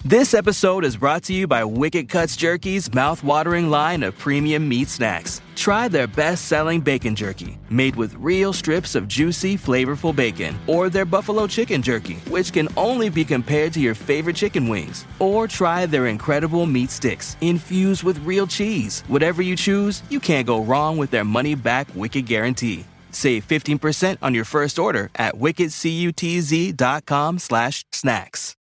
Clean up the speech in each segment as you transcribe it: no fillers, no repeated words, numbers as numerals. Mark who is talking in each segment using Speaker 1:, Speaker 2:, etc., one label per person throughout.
Speaker 1: This episode is brought to you by Wicked Cuts Jerky's mouth-watering line of premium meat snacks. Try their best-selling bacon jerky, made with real strips of juicy, flavorful bacon. Or their buffalo chicken jerky, which can only be compared to your favorite chicken wings. Or try their incredible meat sticks, infused with real cheese. Whatever you choose, you can't go wrong with their money-back Wicked guarantee. Save 15% on your first order at wickedcutz.com/snacks.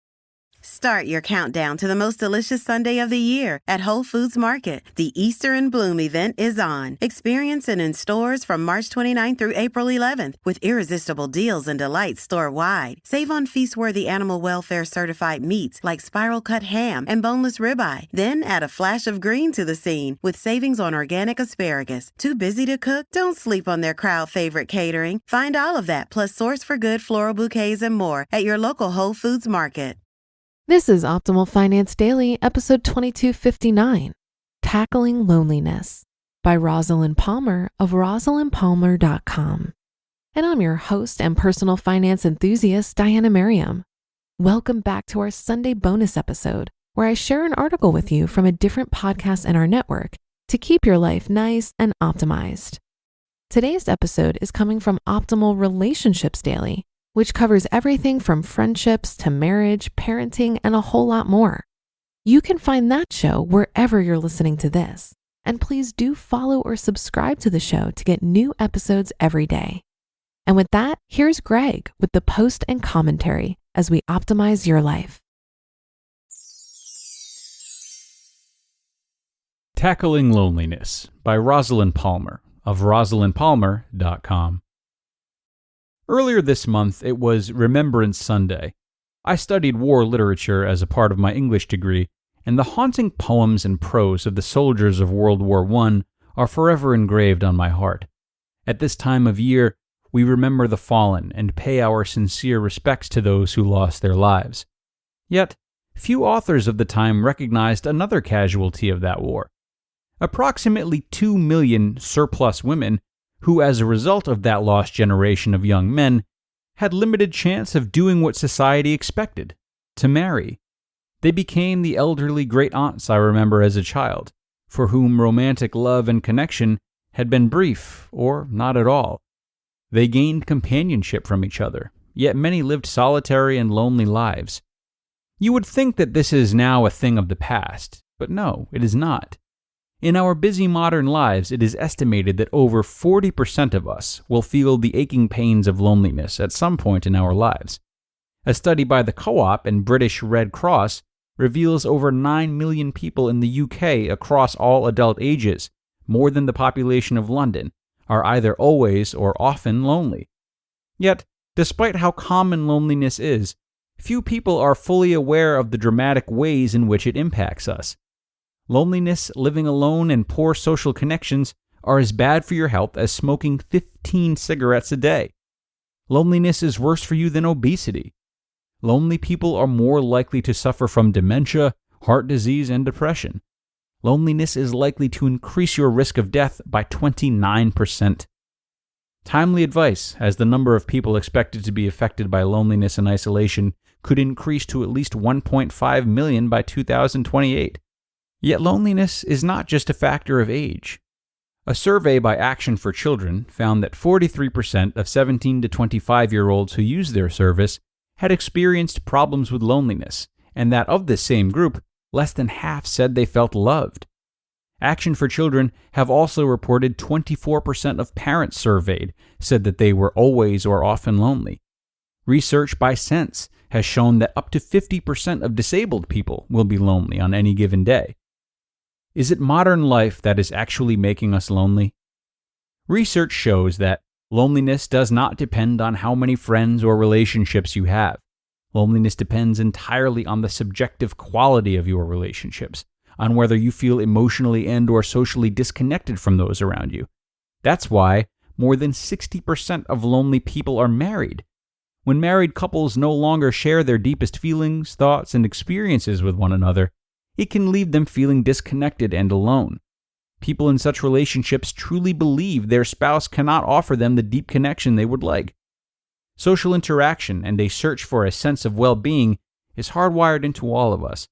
Speaker 2: Start your countdown to the most delicious Sunday of the year at Whole Foods Market. The Easter in Bloom event is on. Experience it in stores from March 29th through April 11th with irresistible deals and delights store-wide. Save on feast-worthy animal welfare certified meats like spiral cut ham and boneless ribeye. Then add a flash of green to the scene with savings on organic asparagus. Too busy to cook? Don't sleep on their crowd favorite catering. Find all of that plus Source for Good floral bouquets and more at your local Whole Foods Market.
Speaker 3: This is Optimal Finance Daily, episode 2259, Tackling Loneliness by Rosalyn Palmer of rosalynpalmer.com. And I'm your host and personal finance enthusiast, Diana Merriam. Welcome back to our Sunday bonus episode, where I share an article with you from a different podcast in our network to keep your life nice and optimized. Today's episode is coming from Optimal Relationships Daily, which covers everything from friendships to marriage, parenting, and a whole lot more. You can find that show wherever you're listening to this. And please do follow or subscribe to the show to get new episodes every day. And with that, here's Greg with the post and commentary as we optimize your life.
Speaker 4: Tackling Loneliness by Rosalyn Palmer of rosalynpalmer.com. Earlier this month, it was Remembrance Sunday. I studied war literature as a part of my English degree, and the haunting poems and prose of the soldiers of World War I are forever engraved on my heart. At this time of year, we remember the fallen and pay our sincere respects to those who lost their lives. Yet, few authors of the time recognized another casualty of that war. Approximately 2 million surplus women who, as a result of that lost generation of young men, had limited chance of doing what society expected, to marry. They became the elderly great-aunts I remember as a child, for whom romantic love and connection had been brief or not at all. They gained companionship from each other, yet many lived solitary and lonely lives. You would think that this is now a thing of the past, but no, it is not. In our busy modern lives, it is estimated that over 40% of us will feel the aching pains of loneliness at some point in our lives. A study by the Co-op and British Red Cross reveals over 9 million people in the UK across all adult ages, more than the population of London, are either always or often lonely. Yet, despite how common loneliness is, few people are fully aware of the dramatic ways in which it impacts us. Loneliness, living alone, and poor social connections are as bad for your health as smoking 15 cigarettes a day. Loneliness is worse for you than obesity. Lonely people are more likely to suffer from dementia, heart disease, and depression. Loneliness is likely to increase your risk of death by 29%. Timely advice, as the number of people expected to be affected by loneliness and isolation could increase to at least 1.5 million by 2028. Yet loneliness is not just a factor of age. A survey by Action for Children found that 43% of 17 to 25-year-olds who used their service had experienced problems with loneliness, and that of this same group, less than half said they felt loved. Action for Children have also reported 24% of parents surveyed said that they were always or often lonely. Research by Sense has shown that up to 50% of disabled people will be lonely on any given day. Is it modern life that is actually making us lonely? Research shows that loneliness does not depend on how many friends or relationships you have. Loneliness depends entirely on the subjective quality of your relationships, on whether you feel emotionally and or socially disconnected from those around you. That's why more than 60% of lonely people are married. When married couples no longer share their deepest feelings, thoughts, and experiences with one another, it can leave them feeling disconnected and alone. People in such relationships truly believe their spouse cannot offer them the deep connection they would like. Social interaction and a search for a sense of well-being is hardwired into all of us,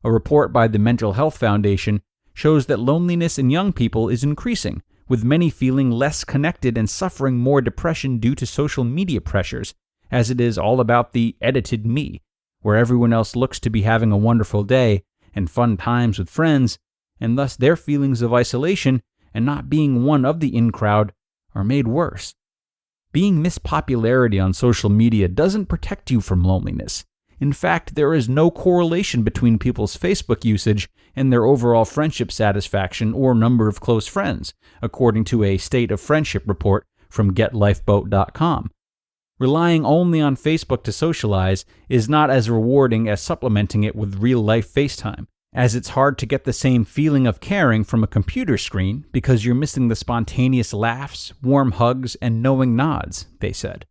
Speaker 4: A report by the Mental Health Foundation shows that loneliness in young people is increasing, with many feeling less connected and suffering more depression due to social media pressures, as it is all about the edited me, where everyone else looks to be having a wonderful day and fun times with friends, and thus their feelings of isolation and not being one of the in-crowd are made worse. Being mispopularity on social media doesn't protect you from loneliness. In fact, there is no correlation between people's Facebook usage and their overall friendship satisfaction or number of close friends, according to a State of Friendship report from GetLifeboat.com. Relying only on Facebook to socialize is not as rewarding as supplementing it with real-life FaceTime, as it's hard to get the same feeling of caring from a computer screen because you're missing the spontaneous laughs, warm hugs, and knowing nods, they said.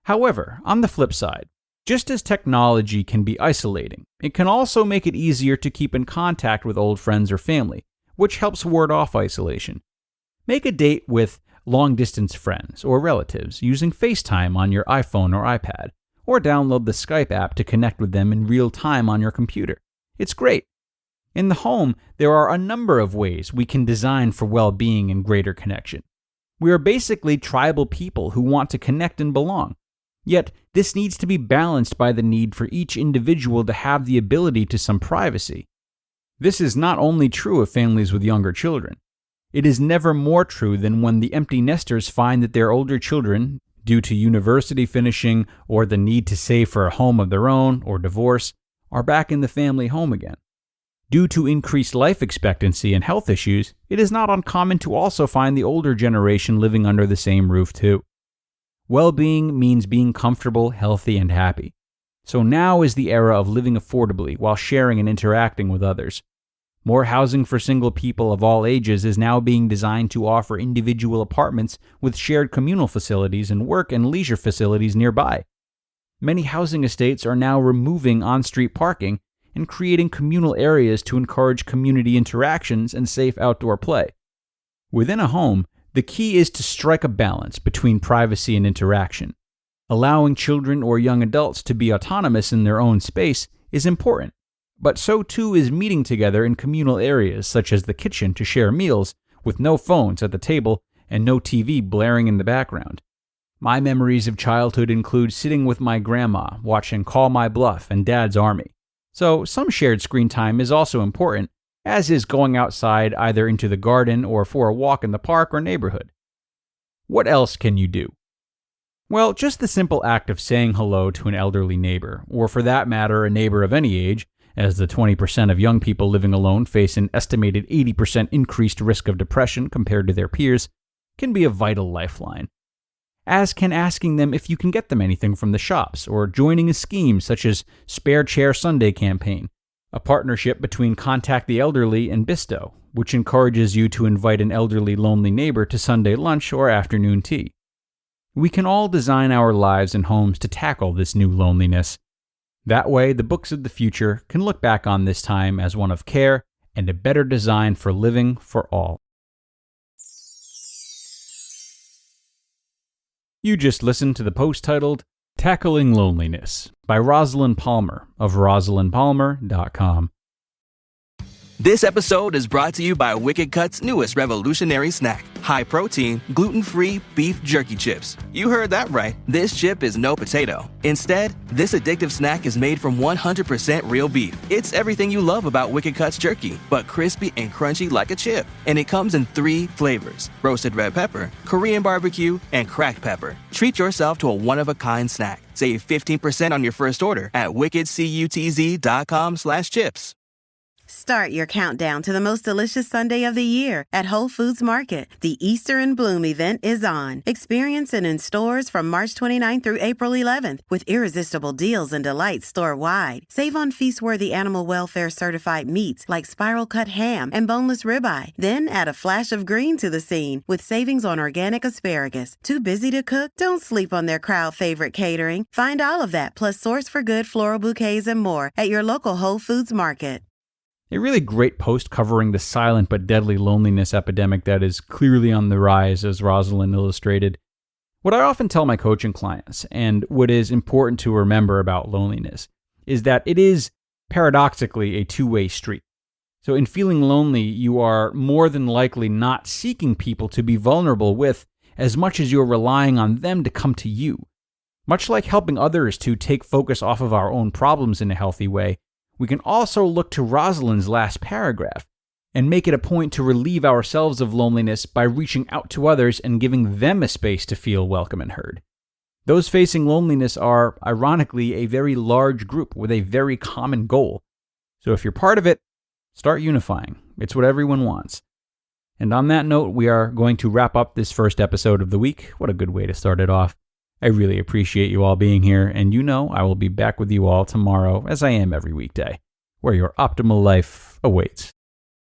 Speaker 4: However, on the flip side, just as technology can be isolating, it can also make it easier to keep in contact with old friends or family, which helps ward off isolation. Make a date with long-distance friends or relatives using FaceTime on your iPhone or iPad, or download the Skype app to connect with them in real time on your computer. It's great. In the home, there are a number of ways we can design for well-being and greater connection. We are basically tribal people who want to connect and belong. Yet, this needs to be balanced by the need for each individual to have the ability to some privacy. This is not only true of families with younger children. It is never more true than when the empty nesters find that their older children, due to university finishing or the need to save for a home of their own or divorce, are back in the family home again. Due to increased life expectancy and health issues, it is not uncommon to also find the older generation living under the same roof too. Well-being means being comfortable, healthy, and happy. So now is the era of living affordably while sharing and interacting with others. More housing for single people of all ages is now being designed to offer individual apartments with shared communal facilities and work and leisure facilities nearby. Many housing estates are now removing on-street parking and creating communal areas to encourage community interactions and safe outdoor play. Within a home, the key is to strike a balance between privacy and interaction. Allowing children or young adults to be autonomous in their own space is important, but so too is meeting together in communal areas such as the kitchen to share meals with no phones at the table and no TV blaring in the background. My memories of childhood include sitting with my grandma watching Call My Bluff and Dad's Army. So some shared screen time is also important, as is going outside either into the garden or for a walk in the park or neighborhood. What else can you do? Well, just the simple act of saying hello to an elderly neighbor, or for that matter, a neighbor of any age, as the 20% of young people living alone face an estimated 80% increased risk of depression compared to their peers, can be a vital lifeline. As can asking them if you can get them anything from the shops, or joining a scheme such as Spare Chair Sunday campaign, a partnership between Contact the Elderly and Bisto, which encourages you to invite an elderly lonely neighbor to Sunday lunch or afternoon tea. We can all design our lives and homes to tackle this new loneliness. That way, the books of the future can look back on this time as one of care and a better design for living for all. You just listened to the post titled Tackling Loneliness by Rosalyn Palmer of RosalynPalmer.com.
Speaker 1: This episode is brought to you by Wicked Cut's newest revolutionary snack, high-protein, gluten-free beef jerky chips. You heard that right. This chip is no potato. Instead, this addictive snack is made from 100% real beef. It's everything you love about Wicked Cut's jerky, but crispy and crunchy like a chip. And it comes in 3 flavors: roasted red pepper, Korean barbecue, and cracked pepper. Treat yourself to a one-of-a-kind snack. Save 15% on your first order at wickedcutz.com/chips.
Speaker 2: Start your countdown to the most delicious Sunday of the year at Whole Foods Market. The Easter in Bloom event is on. Experience it in stores from March 29th through April 11th with irresistible deals and delights store-wide. Save on feast-worthy animal welfare certified meats like spiral-cut ham and boneless ribeye. Then add a flash of green to the scene with savings on organic asparagus. Too busy to cook? Don't sleep on their crowd-favorite catering. Find all of that plus Source for Good floral bouquets and more at your local Whole Foods Market.
Speaker 4: A really great post covering the silent but deadly loneliness epidemic that is clearly on the rise, as Rosalyn illustrated. What I often tell my coaching clients, and what is important to remember about loneliness, is that it is paradoxically a two-way street. So in feeling lonely, you are more than likely not seeking people to be vulnerable with as much as you're relying on them to come to you. Much like helping others to take focus off of our own problems in a healthy way, we can also look to Rosalyn's last paragraph and make it a point to relieve ourselves of loneliness by reaching out to others and giving them a space to feel welcome and heard. Those facing loneliness are, ironically, a very large group with a very common goal. So if you're part of it, start unifying. It's what everyone wants. And on that note, we are going to wrap up this first episode of the week. What a good way to start it off. I really appreciate you all being here, and I will be back with you all tomorrow, as I am every weekday, where your optimal life awaits.